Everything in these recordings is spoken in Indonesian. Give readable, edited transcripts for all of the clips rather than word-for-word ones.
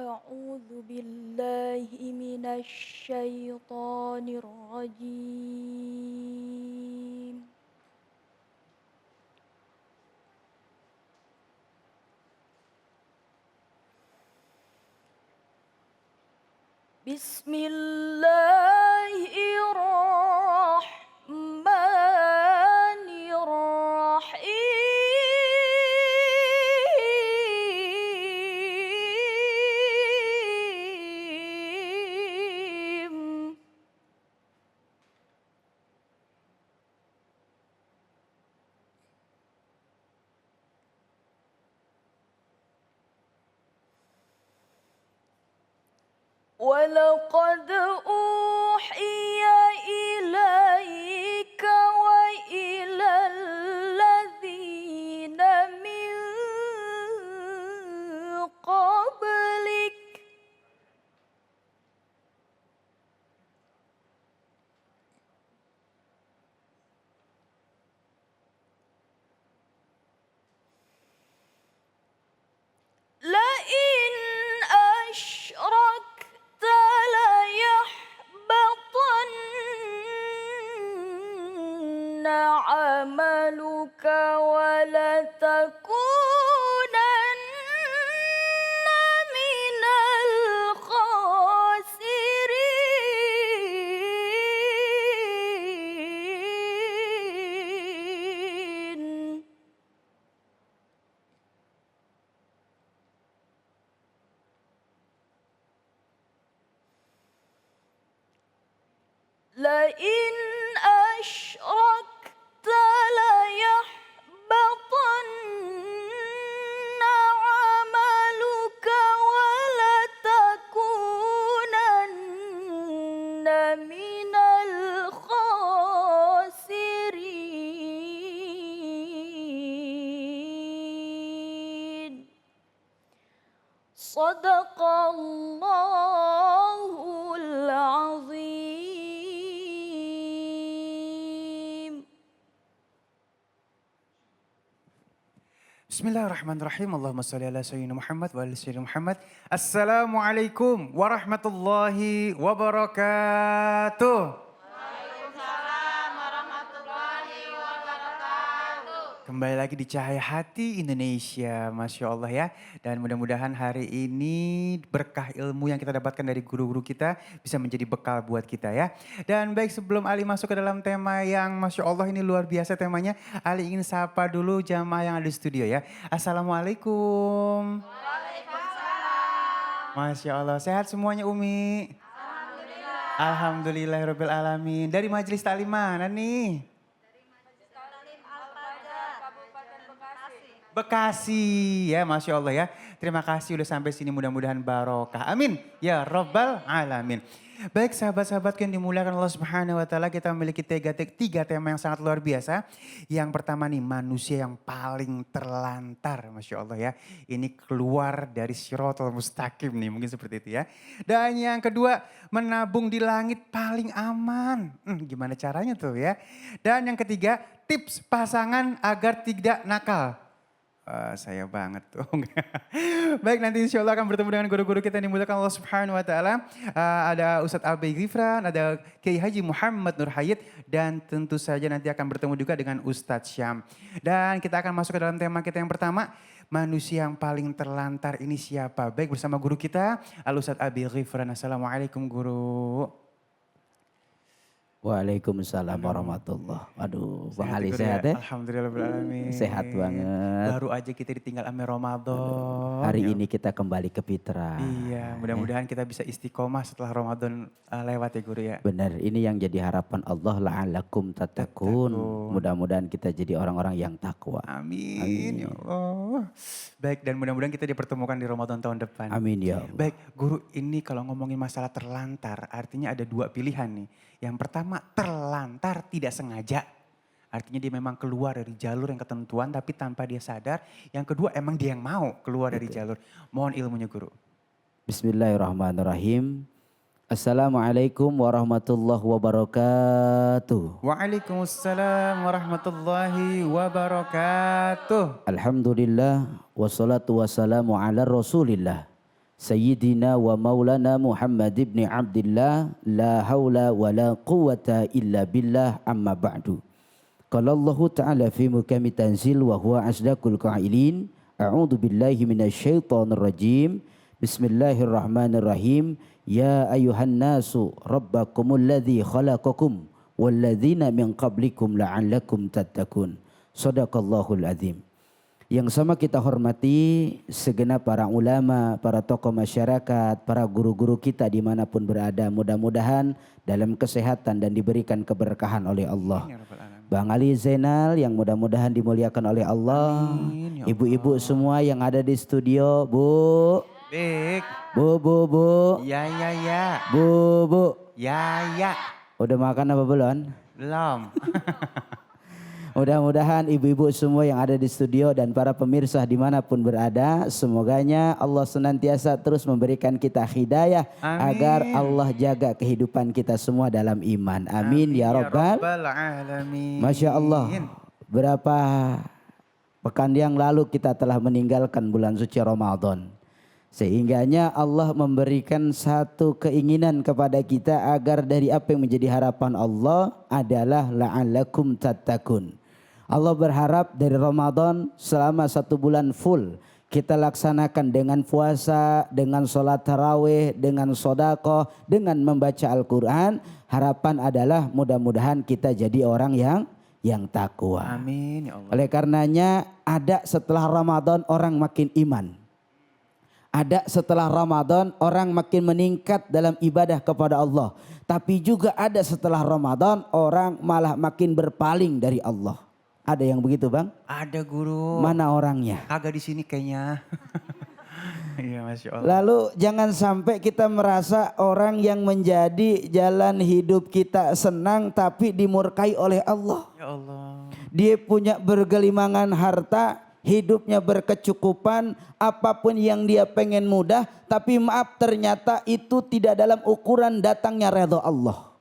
أعوذ بالله من الشيطان الرجيم بسم الله الرحمن الرحيم ولقد أوحي إليك وإلى الذين من قبلك لئن أشركت ليحبطن عملك ولتكونن من الخاسرين لئن أشركت ليحبطن عملك ولتكونن من الخاسرين صدق الله العظيم. Bismillahirrahmanirrahim. Allahumma sholli ala sayyidina Muhammad wa ala sayyidina Muhammad. Assalamualaikum warahmatullahi wabarakatuh. Kembali lagi di Cahaya Hati Indonesia, Masya Allah ya. Dan mudah-mudahan hari ini berkah ilmu yang kita dapatkan dari guru-guru kita bisa menjadi bekal buat kita ya. Dan baik, sebelum Ali masuk ke dalam tema yang Masya Allah ini luar biasa temanya, Ali ingin sapa dulu jamaah yang ada di studio ya. Assalamualaikum. Waalaikumsalam. Masya Allah, sehat semuanya Umi? Alhamdulillah. Alhamdulillahirrahmanirrahim. Dari Majelis Taklim mana nih? Bekasi ya, Masya Allah ya. Terima kasih udah sampai sini, mudah-mudahan barokah. Amin ya Rabbal Alamin. Baik sahabat-sahabat yang dimuliakan Allah Subhanahu wa Ta'ala, kita memiliki tiga tema yang sangat luar biasa. Yang pertama nih, manusia yang paling terlantar, Masya Allah ya. Ini keluar dari Shirathul Mustaqim nih, mungkin seperti itu ya. Dan yang kedua, menabung di langit paling aman. Gimana caranya tuh ya. Dan yang ketiga, tips pasangan agar tidak nakal. Saya banget tuh. Baik, nanti insya Allah akan bertemu dengan guru-guru kita yang dimuliakan Allah Subhanahu wa Ta'ala. Ada Ustadz Abai Ghifran, ada Kiai Haji Muhammad Nur Hayat, dan tentu saja nanti akan bertemu juga dengan Ustadz Syam. Dan kita akan masuk ke dalam tema kita yang pertama, manusia yang paling terlantar ini siapa? Baik, bersama guru kita Al Ustadz Abai Ghifran. Assalamualaikum guru. Waalaikumsalam warahmatullah. Aduh, Bang Ali sehat ya? Alhamdulillahirrahmanirrahim. Sehat banget. Baru aja kita ditinggal ame Ramadan. Hari ini kita kembali ke fitrah. Iya, mudah-mudahan kita bisa istiqomah setelah Ramadan lewat ya guru ya. Benar, ini yang jadi harapan Allah, la'alakum tattaqun. Mudah-mudahan kita jadi orang-orang yang takwa. Amin. Ya Allah. Baik, dan mudah-mudahan kita dipertemukan di Ramadan tahun depan. Amin ya Allah. Baik, guru, ini kalau ngomongin masalah terlantar, artinya ada dua pilihan nih. Yang pertama, terlantar tidak sengaja. Artinya dia memang keluar dari jalur yang ketentuan tapi tanpa dia sadar. Yang kedua, emang dia yang mau keluar dari jalur. Mohon ilmunya guru. Bismillahirrahmanirrahim. Assalamualaikum warahmatullahi wabarakatuh. Waalaikumsalam warahmatullahi wabarakatuh. Alhamdulillah wassalatu wassalamu ala rasulillah. Sayyidina wa maulana Muhammad ibn Abdullah la haula wa la quwata illa billah amma ba'du. Qala Allah Ta'ala fi mukami tanzil wa huwa asdaqul qailin. A'udzu billahi minasyaitonir rajim. Bismillahirrahmanirrahim. Ya ayuhan nasu rabbakumul ladzi khalaqakum walladzina min qablikum la'allakum tattaqun. Shadaqallahul azim. Yang sama kita hormati segenap para ulama, para tokoh masyarakat, para guru-guru kita dimanapun berada. Mudah-mudahan dalam kesehatan dan diberikan keberkahan oleh Allah. Bang Ali Zainal yang mudah-mudahan dimuliakan oleh Allah. Ibu-ibu semua yang ada di studio, Bu. Bik. Bu. Ya. Bu. Ya. Udah makan apa belum? Belum. Mudah-mudahan ibu-ibu semua yang ada di studio dan para pemirsa dimanapun berada, semoganya Allah senantiasa terus memberikan kita hidayah. Amin. Agar Allah jaga kehidupan kita semua dalam iman. Amin, ya Rabbal Alamin. Masya Allah, berapa pekan yang lalu kita telah meninggalkan bulan suci Ramadan. Sehingganya Allah memberikan satu keinginan kepada kita agar dari apa yang menjadi harapan Allah adalah la'allakum tattaqun. Allah berharap dari Ramadan selama 1 bulan full kita laksanakan dengan puasa, dengan sholat tarawih, dengan sedekah, dengan membaca Al-Quran. Harapan adalah mudah-mudahan kita jadi orang yang takwa. Amin ya Allah. Oleh karenanya ada setelah Ramadan orang makin iman. Ada setelah Ramadan orang makin meningkat dalam ibadah kepada Allah. Tapi juga ada setelah Ramadan orang malah makin berpaling dari Allah. Ada yang begitu Bang? Ada guru. Mana orangnya? Kagak di sini kayaknya. Iya Masya Allah. Lalu jangan sampai kita merasa orang yang menjadi jalan hidup kita senang tapi dimurkai oleh Allah. Ya Allah. Dia punya bergelimangan harta. Hidupnya berkecukupan, apapun yang dia pengen mudah, tapi maaf ternyata itu tidak dalam ukuran datangnya redha Allah.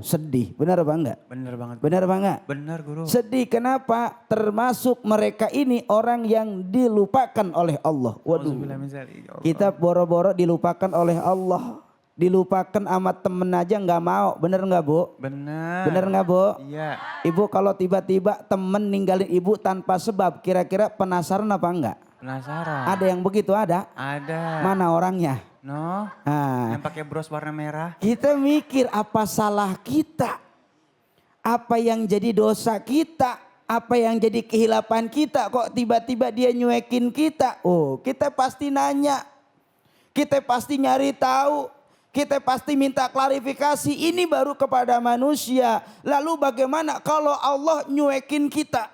Sedih, benar apa enggak? Benar banget. Benar apa enggak? Benar guru. Sedih kenapa? Termasuk mereka ini orang yang dilupakan oleh Allah. Waduh, kita boro-boro dilupakan oleh Allah. Dilupakan amat temen aja nggak mau, bener nggak Bu? Bener. Bener nggak Bu? Iya. Ibu kalau tiba-tiba temen ninggalin ibu tanpa sebab, kira-kira penasaran apa enggak? Penasaran. Ada yang begitu ada? Ada. Mana orangnya? No. Nah, Yang pakai bros warna merah. kita mikir apa salah kita? Apa yang jadi dosa kita? Apa yang jadi kehilapan kita? Kok tiba-tiba dia nyuekin kita? Kita pasti nanya. Kita pasti nyari tahu. Kita pasti minta klarifikasi, ini baru kepada manusia. Lalu bagaimana kalau Allah nyuekin kita?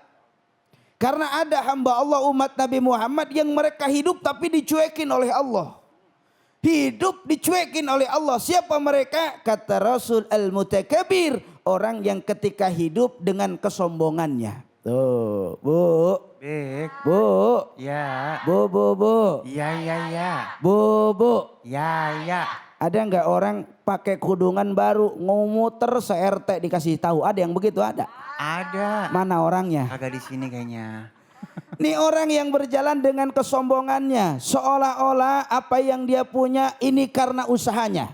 Karena ada hamba Allah umat Nabi Muhammad yang mereka hidup tapi dicuekin oleh Allah. Hidup dicuekin oleh Allah. Siapa mereka? Kata Rasul al-mutakabir. Orang yang ketika hidup dengan kesombongannya. Tuh, Bu. Bik. Bu. Ya. Bu. Ya. Bu. Ya. Ada nggak orang pakai kudungan baru ngumuter se-RT dikasih tahu? Ada yang begitu? Ada. Ada. Mana orangnya? Kagak di sini kayaknya. Ini orang yang berjalan dengan kesombongannya. Seolah-olah apa yang dia punya ini karena usahanya.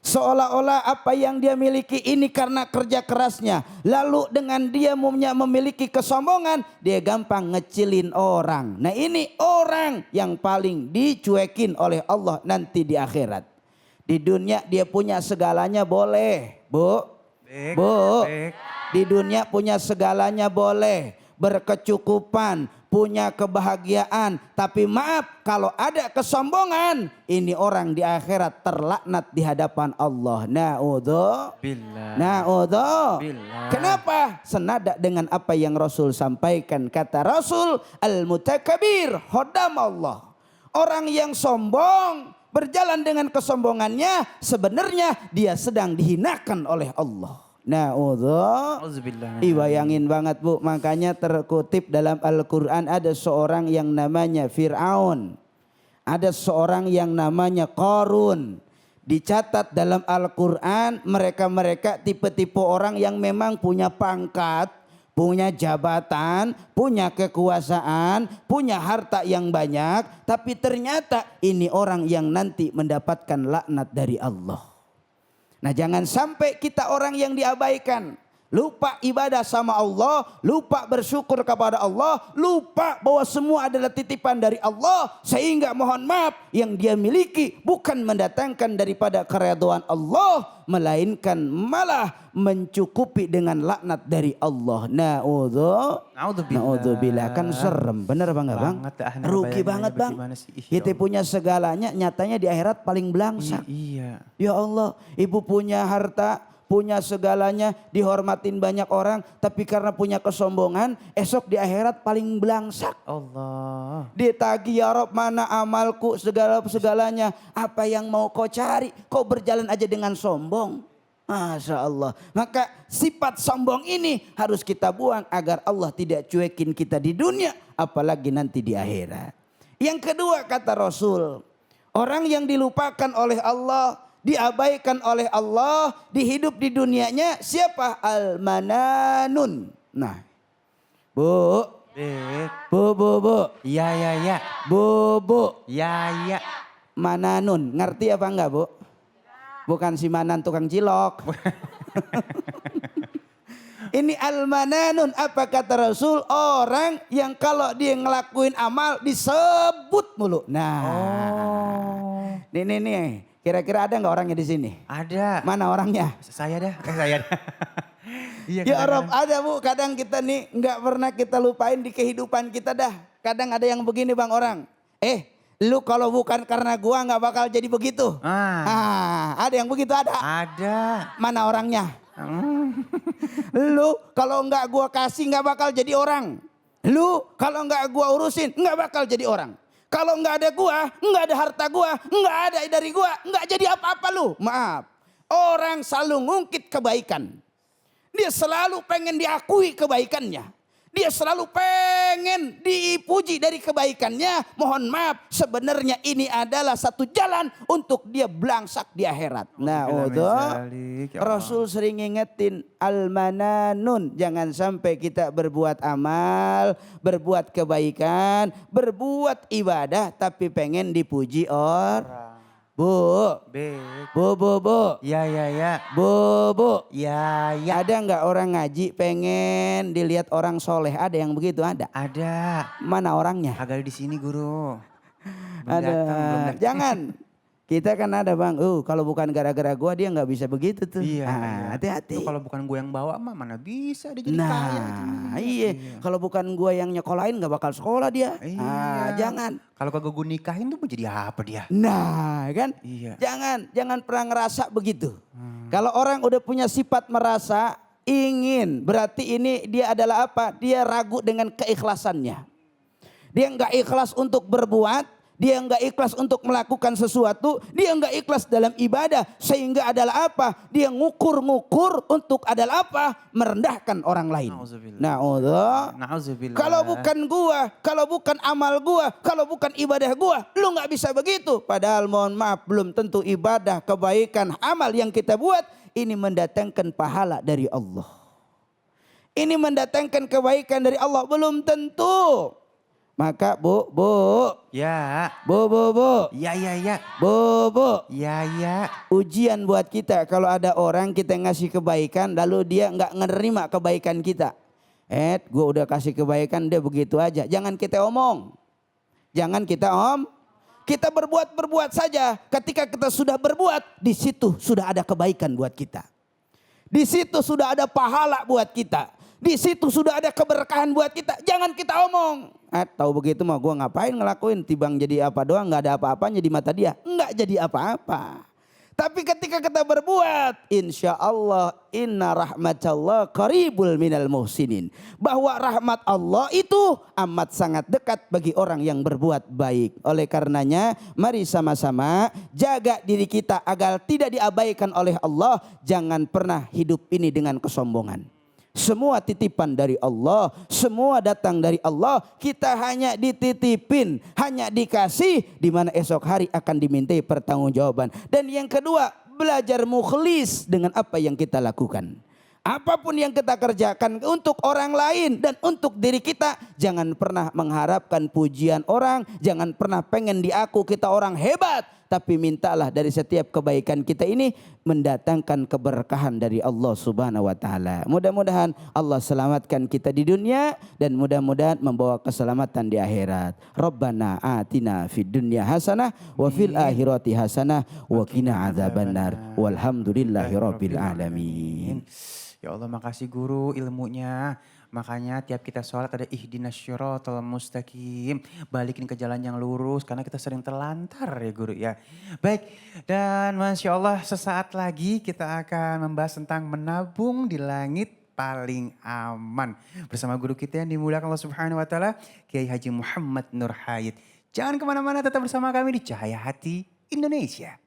Seolah-olah apa yang dia miliki ini karena kerja kerasnya. Lalu dengan dia memiliki kesombongan, dia gampang ngecilin orang. Nah ini orang yang paling dicuekin oleh Allah nanti di akhirat. Di dunia dia punya segalanya boleh, Bu. Bu. Di dunia punya segalanya boleh. Berkecukupan, punya kebahagiaan. Tapi maaf kalau ada kesombongan, ini orang di akhirat terlaknat di hadapan Allah. Billah. Na'udzubillah. Kenapa? Senada dengan apa yang Rasul sampaikan. Kata Rasul, al-mutakabir, khodam Allah. Orang yang sombong, berjalan dengan kesombongannya, sebenarnya dia sedang dihinakan oleh Allah. Na'udzubillah. Bayangin banget Bu, makanya terkutip dalam Al-Quran ada seorang yang namanya Fir'aun. Ada seorang yang namanya Qarun. Dicatat dalam Al-Quran mereka-mereka tipe-tipe orang yang memang punya pangkat, punya jabatan, punya kekuasaan, punya harta yang banyak, tapi ternyata ini orang yang nanti mendapatkan laknat dari Allah. Nah, jangan sampai kita orang yang diabaikan. Lupa ibadah sama Allah, lupa bersyukur kepada Allah, lupa bahwa semua adalah titipan dari Allah. Sehingga mohon maaf, yang dia miliki bukan mendatangkan daripada keridhaan Allah, melainkan malah mencukupi dengan laknat dari Allah. Naudzubillah. Kan serem, bener bang bang? Rugi banget bang. Kita punya segalanya, nyatanya di akhirat paling belangsak. Iya. Ya Allah, ibu punya harta, punya segalanya, dihormatin banyak orang, tapi karena punya kesombongan, esok di akhirat paling belangsak. Allah. Ditagih, ya Rob, mana amalku, segalanya, apa yang mau kau cari? Kau berjalan aja dengan sombong. Masya Allah. Maka sifat sombong ini harus kita buang agar Allah tidak cuekin kita di dunia, apalagi nanti di akhirat. Yang kedua kata Rasul, orang yang dilupakan oleh Allah, diabaikan oleh Allah, dihidup di dunianya, siapa? Al-mananun. Nah, Bu. Bu. Ya. Bu. Ya. Mananun, ngerti apa enggak Bu? Bukan si Manan tukang cilok. Ini al-mananun, apa kata Rasul? Orang yang kalau dia ngelakuin amal disebut mulu. Nah, nih. Kira-kira ada nggak orangnya di sini? Ada. Mana orangnya? Saya dah. Saya dah. Iya, Ya Rob, ada Bu. Kadang kita nih nggak pernah kita lupain di kehidupan kita dah. Kadang ada yang begini bang orang. Lu kalau bukan karena gua nggak bakal jadi begitu. Ada yang begitu ada? Ada. Mana orangnya? Lu kalau nggak gua kasih nggak bakal jadi orang. Lu kalau nggak gua urusin nggak bakal jadi orang. Kalau nggak ada gua, nggak ada harta gua, nggak ada dari gua, nggak jadi apa-apa lu. Maaf, orang selalu ngungkit kebaikan. Dia selalu pengen diakui kebaikannya. Dia selalu pengen dipuji dari kebaikannya. Mohon maaf, sebenarnya ini adalah satu jalan untuk dia belangsak di akhirat. Nah, Rasul sering ngingetin al-mananun. Jangan sampai kita berbuat amal, berbuat kebaikan, berbuat ibadah, tapi pengen dipuji orang. Bu. Ya. Bu. Ya. Ada nggak orang ngaji pengen dilihat orang soleh? Ada yang begitu? Ada. Mana orangnya? Agak di sini guru. Ada. Jangan. Kita kan ada bang. Kalau bukan gara-gara gua dia nggak bisa begitu tuh. Iya. Hati-hati. Itu kalau bukan gue yang bawa mah mana bisa dia jadi kaya. Iya. Kalau bukan gua yang nyekolahin nggak bakal sekolah dia. Iya. Jangan. Kalau kagak gue nikahin tuh mau jadi apa dia? Nah kan. Iya. Jangan pernah ngerasa begitu. Kalau orang udah punya sifat merasa ingin, berarti ini dia adalah apa? Dia ragu dengan keikhlasannya. Dia nggak ikhlas untuk berbuat. Dia nggak ikhlas untuk melakukan sesuatu, dia nggak ikhlas dalam ibadah, sehingga adalah apa? Dia ngukur-ngukur untuk adalah apa? Merendahkan orang lain. Na'udzubillah. Kalau bukan gua, kalau bukan amal gua, kalau bukan ibadah gua, lu nggak bisa begitu. Padahal mohon maaf, belum tentu ibadah, kebaikan, amal yang kita buat ini mendatangkan pahala dari Allah. Ini mendatangkan kebaikan dari Allah, belum tentu. Maka Bu. Ya. Bu. Ya. Bu. Ya. Ujian buat kita kalau ada orang kita ngasih kebaikan lalu dia nggak menerima kebaikan kita. Gue udah kasih kebaikan dia begitu aja. Jangan kita omong. Kita berbuat saja. Ketika kita sudah berbuat, di situ sudah ada kebaikan buat kita. Di situ sudah ada pahala buat kita. Di situ sudah ada keberkahan buat kita. Jangan kita omong. Tahu begitu mah gue ngapain ngelakuin. Tibang jadi apa doang, gak ada apa-apanya di mata dia. Enggak jadi apa-apa. Tapi ketika kita berbuat, insya Allah inna rahmatallah qaribul minal muhsinin. Bahwa rahmat Allah itu amat sangat dekat bagi orang yang berbuat baik. Oleh karenanya mari sama-sama jaga diri kita agar tidak diabaikan oleh Allah. Jangan pernah hidup ini dengan kesombongan. Semua titipan dari Allah, semua datang dari Allah. Kita hanya dititipin, hanya dikasih, di mana esok hari akan dimintai pertanggungjawaban. Dan yang kedua, belajar mukhlis dengan apa yang kita lakukan. Apapun yang kita kerjakan untuk orang lain dan untuk diri kita, jangan pernah mengharapkan pujian orang, jangan pernah pengen diaku kita orang hebat, tapi mintalah dari setiap kebaikan kita ini mendatangkan keberkahan dari Allah Subhanahu wa taala. Mudah-mudahan Allah selamatkan kita di dunia dan mudah-mudahan membawa keselamatan di akhirat. Rabbana atina fid dunya hasanah wa fil akhirati hasanah wa qina adzabannar. Walhamdulillahirabbil alamin. Ya Allah, makasih guru ilmunya. Makanya tiap kita sholat ada ihdinas syiratal mustaqim. Balikin ke jalan yang lurus karena kita sering terlantar ya guru ya. Baik, dan Masya Allah sesaat lagi kita akan membahas tentang menabung di langit paling aman. Bersama guru kita yang dimuliakan Allah Subhanahu wa taala, Kiai Haji Muhammad Nur Hayat. Jangan kemana-mana, tetap bersama kami di Cahaya Hati Indonesia.